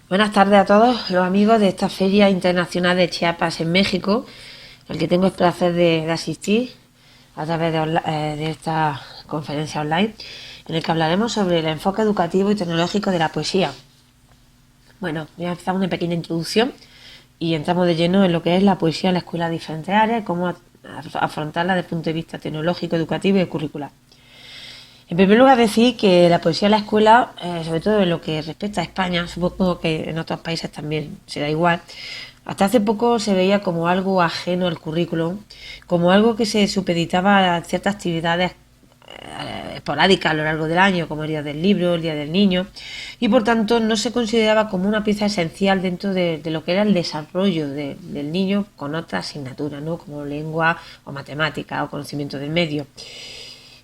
Buenas tardes a todos los amigos de esta Feria Internacional de Chiapas en México, al que tengo el placer de asistir a través de esta conferencia online, en el que hablaremos sobre el enfoque educativo y tecnológico de la poesía. Bueno, voy a empezar una pequeña introducción y entramos de lleno en lo que es la poesía en la escuela de diferentes áreas y cómo afrontarla desde el punto de vista tecnológico, educativo y curricular. En primer lugar, decir que la poesía en la escuela, sobre todo en lo que respecta a España, supongo que en otros países también será igual, hasta hace poco se veía como algo ajeno al currículum, como algo que se supeditaba a ciertas actividades esporádicas a lo largo del año, como el Día del Libro, el Día del Niño, y por tanto no se consideraba como una pieza esencial dentro de lo que era el desarrollo del niño con otras asignaturas, ¿no? Como lengua o matemática o conocimiento del medio.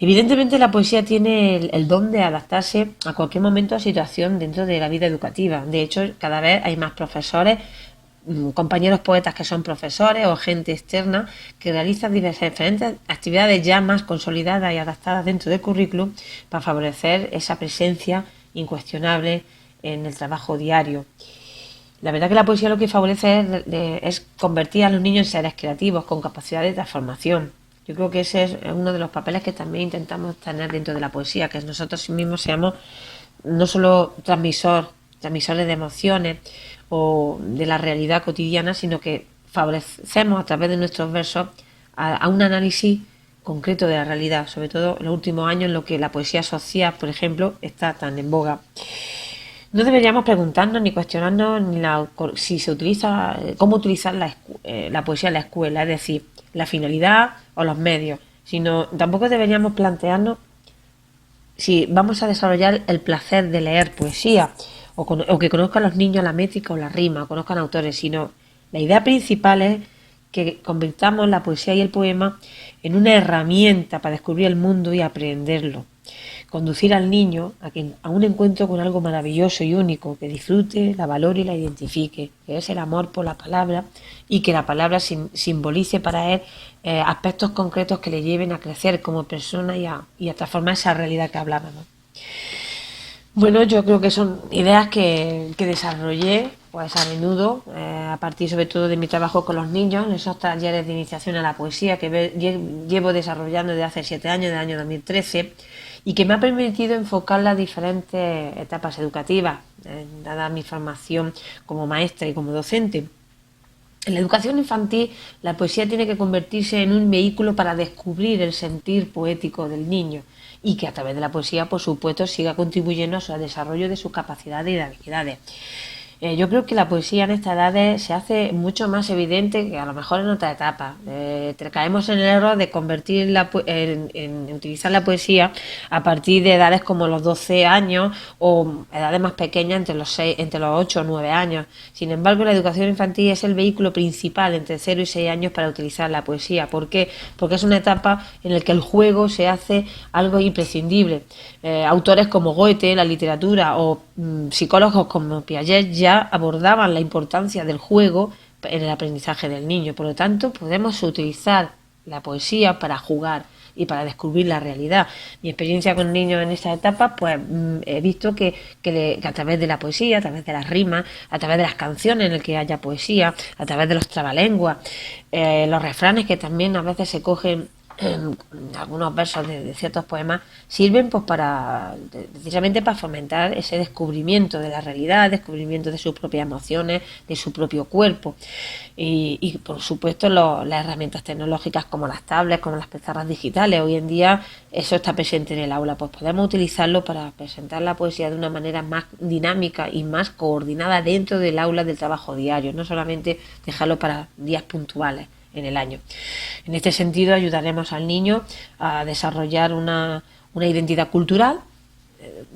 Evidentemente la poesía tiene el don de adaptarse a cualquier momento o situación dentro de la vida educativa. De hecho, cada vez hay más profesores, compañeros poetas que son profesores o gente externa que realizan diferentes actividades ya más consolidadas y adaptadas dentro del currículum para favorecer esa presencia incuestionable en el trabajo diario. La verdad que la poesía lo que favorece es convertir a los niños en seres creativos con capacidad de transformación. Yo creo que ese es uno de los papeles que también intentamos tener dentro de la poesía, que nosotros mismos seamos no solo transmisores de emociones o de la realidad cotidiana, sino que favorecemos a través de nuestros versos a un análisis concreto de la realidad, sobre todo en los últimos años en lo que la poesía social, por ejemplo, está tan en boga. No deberíamos preguntarnos ni cuestionarnos si se utiliza, cómo utilizar la poesía en la escuela, es decir, la finalidad o los medios, sino tampoco deberíamos plantearnos si vamos a desarrollar el placer de leer poesía o que conozcan los niños la métrica o la rima, o conozcan autores, sino la idea principal es que convirtamos la poesía y el poema en una herramienta para descubrir el mundo y aprenderlo. Conducir al niño a un encuentro con algo maravilloso y único, que disfrute, la valore y la identifique, que es el amor por la palabra y que la palabra simbolice para él aspectos concretos que le lleven a crecer como persona y a transformar esa realidad que hablábamos. Bueno, yo creo que son ideas que desarrollé pues a menudo, a partir sobre todo de mi trabajo con los niños, en esos talleres de iniciación a la poesía que llevo desarrollando desde hace 7 años, desde el año 2013, y que me ha permitido enfocar las diferentes etapas educativas, dada mi formación como maestra y como docente. En la educación infantil, la poesía tiene que convertirse en un vehículo para descubrir el sentir poético del niño y que a través de la poesía, por supuesto, siga contribuyendo a su desarrollo de sus capacidades y de habilidades. Yo creo que la poesía en estas edades se hace mucho más evidente que a lo mejor en otra etapa. Caemos en el error de convertir en utilizar la poesía a partir de edades como los 12 años o edades más pequeñas entre los 8 o 9 años. Sin embargo, la educación infantil es el vehículo principal entre 0 y 6 años para utilizar la poesía. ¿Por qué? Porque es una etapa en la que el juego se hace algo imprescindible. Autores como Goethe, la literatura o psicólogos como Piaget ya abordaban la importancia del juego en el aprendizaje del niño. Por lo tanto, podemos utilizar la poesía para jugar y para descubrir la realidad. Mi experiencia con niños en esta etapa, pues he visto que a través de la poesía, a través de las rimas, a través de las canciones en las que haya poesía, a través de los trabalenguas, los refranes que también a veces se cogen algunos versos de ciertos poemas sirven pues precisamente para fomentar ese descubrimiento de la realidad, descubrimiento de sus propias emociones, de su propio cuerpo y por supuesto las herramientas tecnológicas como las tablets, como las pizarras digitales. Hoy en día eso está presente en el aula, pues podemos utilizarlo para presentar la poesía de una manera más dinámica y más coordinada dentro del aula del trabajo diario, no solamente dejarlo para días puntuales en el año. En este sentido, ayudaremos al niño a desarrollar una identidad cultural,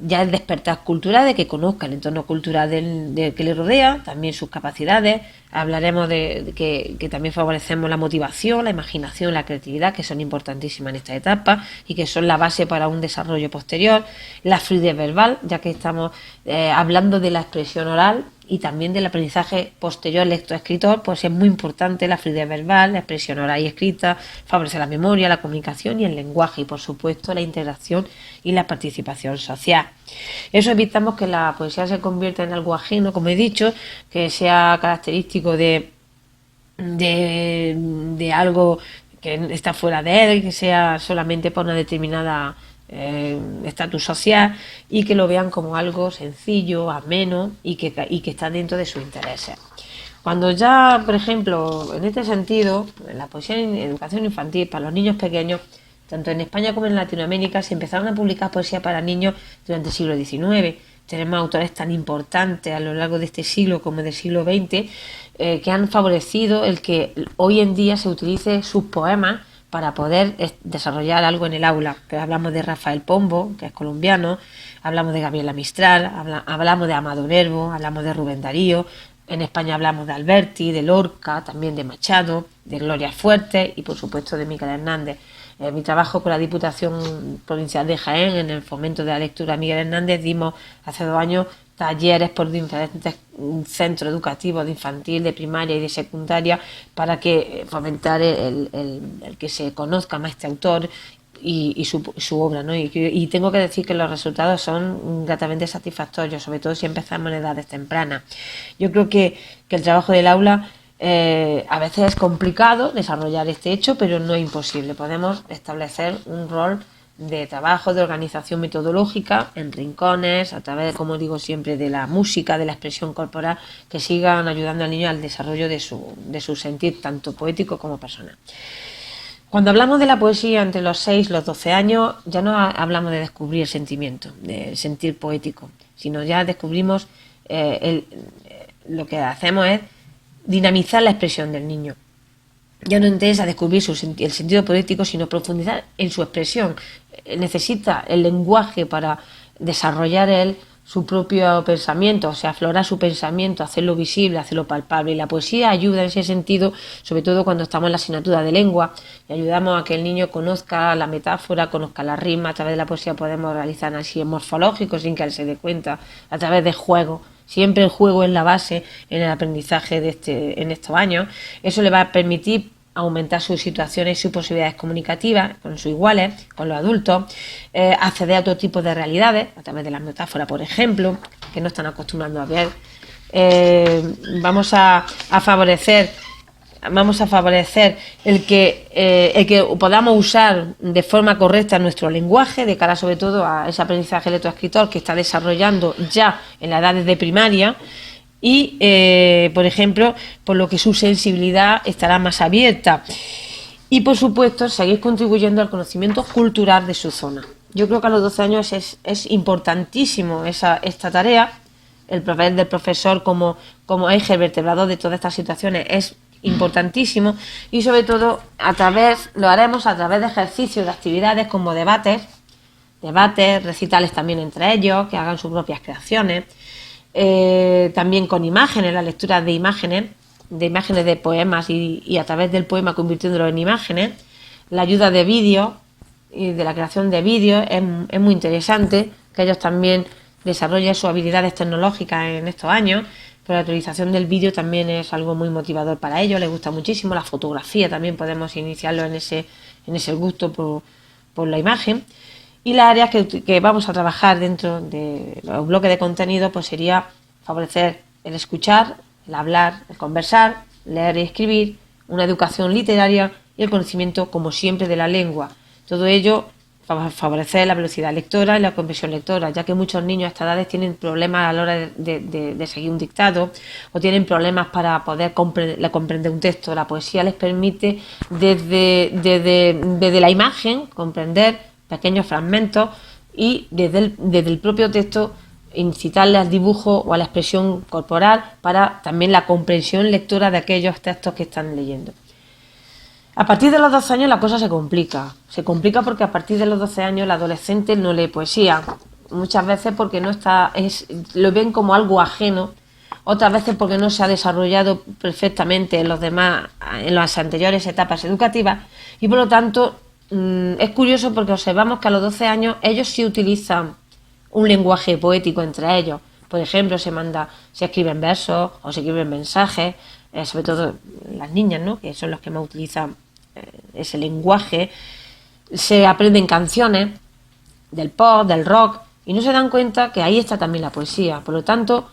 ya el despertar cultural de que conozca el entorno cultural del que le rodea, también sus capacidades. Hablaremos de que también favorecemos la motivación, la imaginación, la creatividad, que son importantísimas en esta etapa y que son la base para un desarrollo posterior. La fluidez verbal, ya que estamos hablando de la expresión oral y también del aprendizaje posterior lectoescritor, pues es muy importante la fluidez verbal, la expresión oral y escrita, favorece la memoria, la comunicación y el lenguaje y por supuesto la integración y la participación social. Eso evitamos que la poesía se convierta en algo ajeno, como he dicho, que sea característico de algo que está fuera de él, que sea solamente por una determinada estatus social y que lo vean como algo sencillo, ameno y que está dentro de sus intereses. Cuando ya, por ejemplo, en este sentido, la poesía en educación infantil para los niños pequeños, tanto en España como en Latinoamérica, se empezaron a publicar poesía para niños durante el siglo XIX. Tenemos autores tan importantes a lo largo de este siglo como del siglo XX que han favorecido el que hoy en día se utilice sus poemas para poder desarrollar algo en el aula. Que hablamos de Rafael Pombo, que es colombiano, hablamos de Gabriela Mistral, hablamos de Amado Nervo, hablamos de Rubén Darío, en España hablamos de Alberti, de Lorca, también de Machado, de Gloria Fuertes y por supuesto de Miguel Hernández. Mi trabajo con la Diputación Provincial de Jaén en el fomento de la lectura Miguel Hernández dimos hace 2 años talleres por diferentes centros educativos de infantil, de primaria y de secundaria para que fomentar el que se conozca más este autor y su obra, ¿no? Y tengo que decir que los resultados son gratamente satisfactorios, sobre todo si empezamos en edades tempranas. Yo creo que el trabajo del aula a veces es complicado desarrollar este hecho, pero no es imposible. Podemos establecer un rol de trabajo, de organización metodológica en rincones, a través, como digo siempre, de la música, de la expresión corporal, que sigan ayudando al niño al desarrollo de su sentir, tanto poético como personal. Cuando hablamos de la poesía entre los 6 y los 12 años, ya no hablamos de descubrir el sentimiento, del sentir poético, sino ya descubrimos, lo que hacemos es dinamizar la expresión del niño. Ya no interesa descubrir el sentido poético, sino profundizar en su expresión. Necesita el lenguaje para desarrollar él su propio pensamiento, o sea, aflorar su pensamiento, hacerlo visible, hacerlo palpable. Y la poesía ayuda en ese sentido, sobre todo cuando estamos en la asignatura de lengua, y ayudamos a que el niño conozca la metáfora, conozca la rima. A través de la poesía podemos realizar análisis morfológico sin que él se dé cuenta, a través de juegos. Siempre el juego es la base en el aprendizaje en estos años. Eso le va a permitir aumentar sus situaciones y sus posibilidades comunicativas con sus iguales, con los adultos, acceder a otro tipo de realidades, a través de la metáfora, por ejemplo, que no están acostumbrando a ver. Vamos a favorecer el que podamos usar de forma correcta nuestro lenguaje, de cara sobre todo a ese aprendizaje lectoescritor que está desarrollando ya en la edad de primaria. Y, por ejemplo, por lo que su sensibilidad estará más abierta. Y, por supuesto, seguir contribuyendo al conocimiento cultural de su zona. Yo creo que a los 12 años es importantísimo esta tarea. El papel del profesor como eje vertebrador de todas estas situaciones es importantísimo. Y, sobre todo, lo haremos a través de ejercicios, de actividades como debates, recitales también entre ellos, que hagan sus propias creaciones. También con imágenes, la lectura de imágenes de poemas y a través del poema convirtiéndolo en imágenes, la ayuda de vídeos y de la creación de vídeos es muy interesante que ellos también desarrollen sus habilidades tecnológicas en estos años, pero la utilización del vídeo también es algo muy motivador para ellos, les gusta muchísimo. La fotografía también podemos iniciarlo en ese gusto por la imagen. Y las áreas que vamos a trabajar dentro de los bloques de contenido pues sería favorecer el escuchar, el hablar, el conversar, leer y escribir, una educación literaria y el conocimiento, como siempre, de la lengua. Todo ello favorecer la velocidad lectora y la comprensión lectora, ya que muchos niños a estas edades tienen problemas a la hora de seguir un dictado o tienen problemas para poder comprender un texto. La poesía les permite desde la imagen comprender pequeños fragmentos y desde el propio texto incitarle al dibujo o a la expresión corporal para también la comprensión lectora de aquellos textos que están leyendo. A partir de los 12 años la cosa se complica porque a partir de los 12 años el adolescente no lee poesía, muchas veces porque lo ven como algo ajeno, otras veces porque no se ha desarrollado perfectamente en las anteriores etapas educativas y por lo tanto es curioso porque observamos que a los 12 años ellos sí utilizan un lenguaje poético entre ellos, por ejemplo, se escriben versos o se escriben mensajes, sobre todo las niñas, ¿no? Que son los que más utilizan ese lenguaje. Se aprenden canciones del pop, del rock, y no se dan cuenta que ahí está también la poesía. Por lo tanto,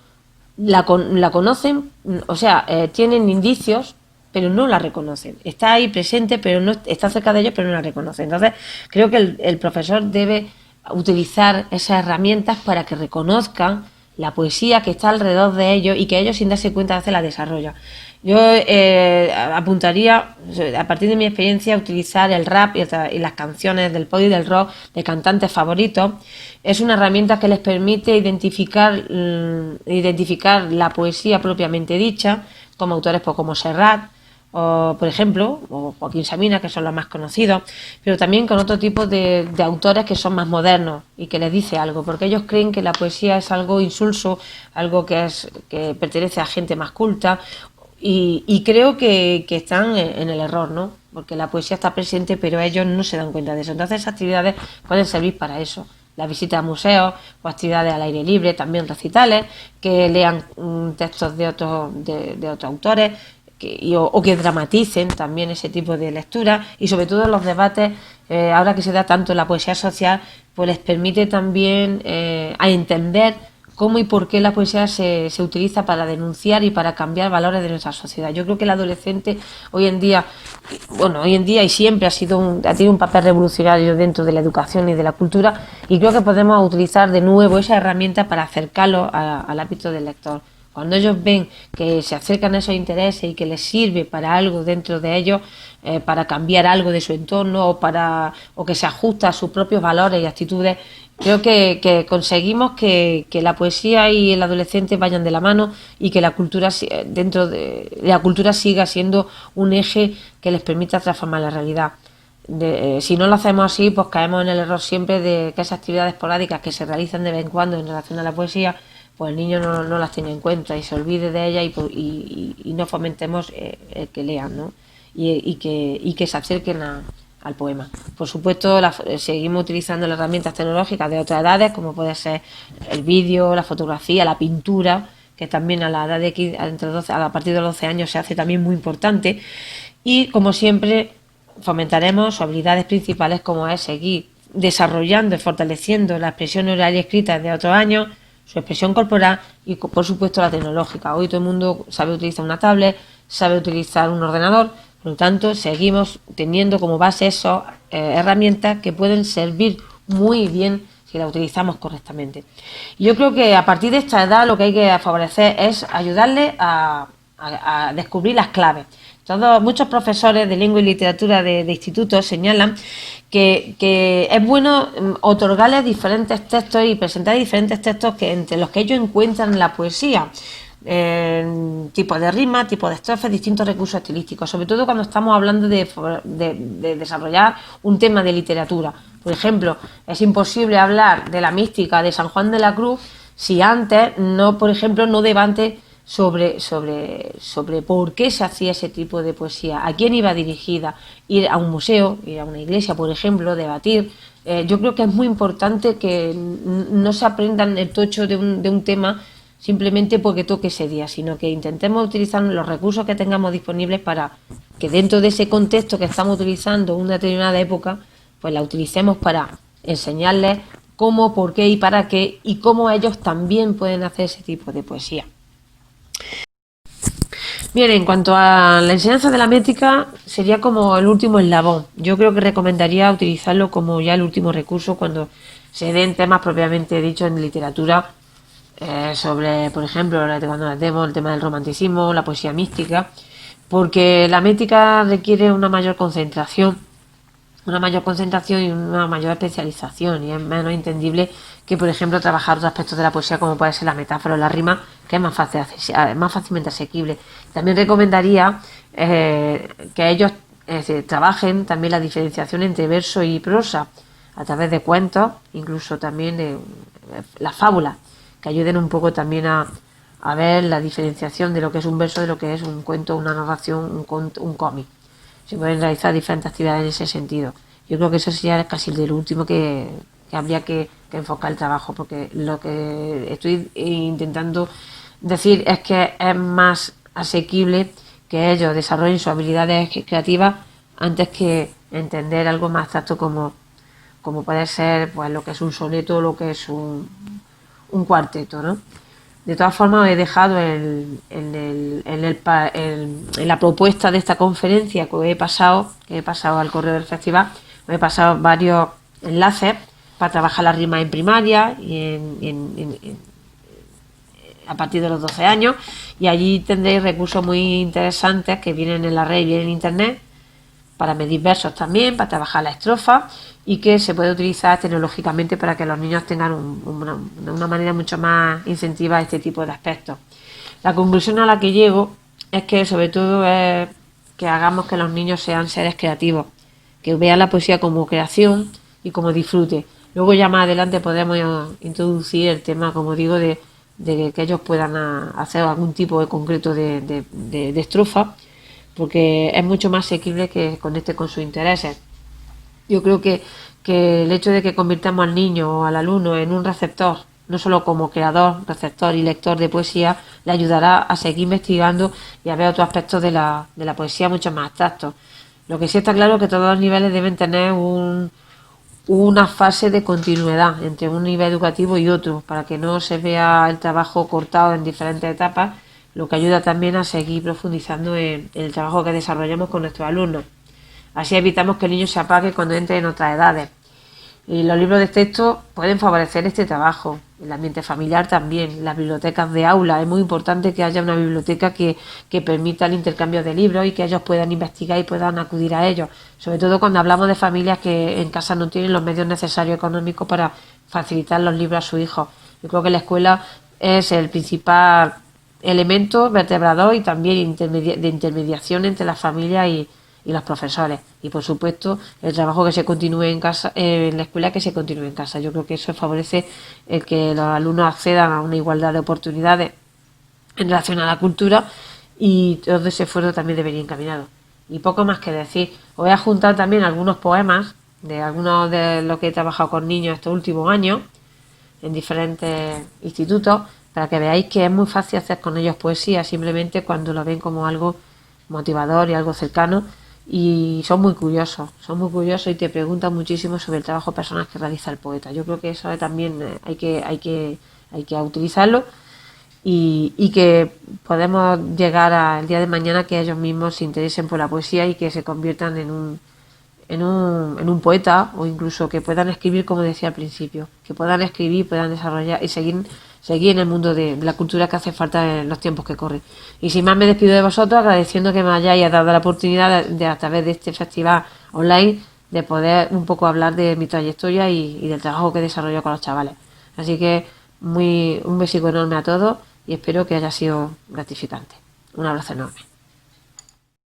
la conocen, o sea, tienen indicios, pero no la reconocen. Está ahí presente, pero no está cerca de ellos, pero no la reconocen. Entonces, creo que el profesor debe utilizar esas herramientas para que reconozcan la poesía que está alrededor de ellos y que ellos, sin darse cuenta, a veces la desarrollan. Yo apuntaría, a partir de mi experiencia, a utilizar el rap y las canciones del pop y del rock de cantantes favoritos. Es una herramienta que les permite identificar la poesía propiamente dicha, como autores como Serrat, o, por ejemplo, o Joaquín Sabina, que son los más conocidos, pero también con otro tipo de autores que son más modernos y que les dice algo, porque ellos creen que la poesía es algo insulso, algo que pertenece a gente más culta, y creo que están en el error, ¿no? Porque la poesía está presente, pero ellos no se dan cuenta de eso. Entonces, esas actividades pueden servir para eso. La visita a museos o actividades al aire libre, también recitales, que lean textos de otros autores, o que dramaticen también ese tipo de lectura, y sobre todo los debates, ahora que se da tanto en la poesía social, pues les permite también a entender cómo y por qué la poesía se utiliza para denunciar y para cambiar valores de nuestra sociedad. Yo creo que el adolescente hoy en día y siempre ha tenido un papel revolucionario dentro de la educación y de la cultura, y creo que podemos utilizar de nuevo esa herramienta para acercarlo al ámbito del lector. Cuando ellos ven que se acercan a esos intereses y que les sirve para algo dentro de ellos, para cambiar algo de su entorno o que se ajusta a sus propios valores y actitudes, creo que conseguimos que la poesía y el adolescente vayan de la mano, y que la cultura siga siendo un eje que les permita transformar la realidad. Si no lo hacemos así, pues caemos en el error siempre de que esas actividades esporádicas que se realizan de vez en cuando en relación a la poesía, pues el niño no las tiene en cuenta y se olvide de ellas, y no fomentemos el que lean, ¿no? Y que se acerquen al poema. Por supuesto, seguimos utilizando las herramientas tecnológicas de otras edades, como puede ser el vídeo, la fotografía, la pintura, que también a la edad de a partir de los 12 años se hace también muy importante. Y como siempre, fomentaremos sus habilidades principales, como es seguir desarrollando y fortaleciendo la expresión oral y escrita de otros años, su expresión corporal y, por supuesto, la tecnológica. Hoy todo el mundo sabe utilizar una tablet, sabe utilizar un ordenador, por lo tanto, seguimos teniendo como base esas herramientas que pueden servir muy bien si las utilizamos correctamente. Y yo creo que a partir de esta edad lo que hay que favorecer es ayudarle a descubrir las claves. Muchos profesores de lengua y literatura de institutos señalan que es bueno otorgarles diferentes textos y presentar diferentes textos entre los que ellos encuentran la poesía, tipos de rima, tipos de estrofas, distintos recursos estilísticos, sobre todo cuando estamos hablando de desarrollar un tema de literatura. Por ejemplo, es imposible hablar de la mística de San Juan de la Cruz si antes no debate sobre por qué se hacía ese tipo de poesía, a quién iba dirigida, ir a un museo, ir a una iglesia, por ejemplo, debatir. Yo creo que es muy importante que no se aprendan el tocho de un tema simplemente porque toque ese día, sino que intentemos utilizar los recursos que tengamos disponibles para que dentro de ese contexto que estamos utilizando una determinada época, pues la utilicemos para enseñarles cómo, por qué y para qué, y cómo ellos también pueden hacer ese tipo de poesía. Bien, en cuanto a la enseñanza de la métrica, sería como el último eslabón. Yo creo que recomendaría utilizarlo como ya el último recurso cuando se den temas propiamente dichos en literatura, sobre, por ejemplo, cuando demos el tema del romanticismo, la poesía mística, porque la métrica requiere una mayor concentración y una mayor especialización, y es menos entendible que, por ejemplo, trabajar otros aspectos de la poesía como puede ser la metáfora o la rima, que es más fácilmente asequible. También recomendaría que ellos trabajen también la diferenciación entre verso y prosa a través de cuentos, incluso también de las fábulas, que ayuden un poco también a ver la diferenciación de lo que es un verso de lo que es un cuento, una narración, un cómic. Se pueden realizar diferentes actividades en ese sentido. Yo creo que eso sería casi el último que habría que enfocar el trabajo, porque lo que estoy intentando decir es que es más asequible que ellos desarrollen sus habilidades creativas antes que entender algo más abstracto como puede ser pues lo que es un soneto o lo que es un cuarteto, ¿no? De todas formas, os he dejado en la propuesta de esta conferencia que he pasado al correo del festival, os he pasado varios enlaces para trabajar la rima en primaria a partir de los 12 años, y allí tendréis recursos muy interesantes que vienen en la red y vienen en internet para medir versos también, para trabajar la estrofa, y que se puede utilizar tecnológicamente para que los niños tengan una manera mucho más incentiva a este tipo de aspectos. La conclusión a la que llego es que sobre todo es que hagamos que los niños sean seres creativos, que vean la poesía como creación y como disfrute. Luego ya más adelante podemos introducir el tema, como digo, de que ellos puedan hacer algún tipo de concreto de estrofa, porque es mucho más asequible que conecte con sus intereses. Yo creo que el hecho de que convirtamos al niño o al alumno en un receptor, no solo como creador, receptor y lector de poesía, le ayudará a seguir investigando y a ver otros aspectos de la poesía mucho más abstractos. Lo que sí está claro es que todos los niveles deben tener una fase de continuidad entre un nivel educativo y otro, para que no se vea el trabajo cortado en diferentes etapas, lo que ayuda también a seguir profundizando en el trabajo que desarrollamos con nuestros alumnos. Así evitamos que el niño se apague cuando entre en otras edades. Y los libros de texto pueden favorecer este trabajo, el ambiente familiar también, las bibliotecas de aula. Es muy importante que haya una biblioteca que permita el intercambio de libros y que ellos puedan investigar y puedan acudir a ellos. Sobre todo cuando hablamos de familias que en casa no tienen los medios necesarios económicos para facilitar los libros a sus hijos. Yo creo que la escuela es el principal elemento vertebrador y también de intermediación entre las familias y los profesores, y por supuesto el trabajo que se continúe en casa, en la escuela, que se continúe en casa. Yo creo que eso favorece el que los alumnos accedan a una igualdad de oportunidades en relación a la cultura, y todo ese esfuerzo también debería ir encaminado. Y poco más que decir. Os voy a juntar también algunos poemas de algunos de los que he trabajado con niños estos últimos años en diferentes institutos, para que veáis que es muy fácil hacer con ellos poesía, simplemente cuando lo ven como algo motivador y algo cercano. Y son muy curiosos y te preguntan muchísimo sobre el trabajo personal que realiza el poeta. Yo creo que eso también hay que utilizarlo, y que podemos llegar al día de mañana que ellos mismos se interesen por la poesía y que se conviertan en un poeta, o incluso que puedan escribir, como decía al principio, que puedan escribir, puedan desarrollar y seguir en el mundo de la cultura que hace falta en los tiempos que corren. Y sin más, me despido de vosotros agradeciendo que me hayáis dado la oportunidad de a través de este festival online, de poder un poco hablar de mi trayectoria y del trabajo que desarrollo con los chavales. Así que un besico enorme a todos y espero que haya sido gratificante. Un abrazo enorme.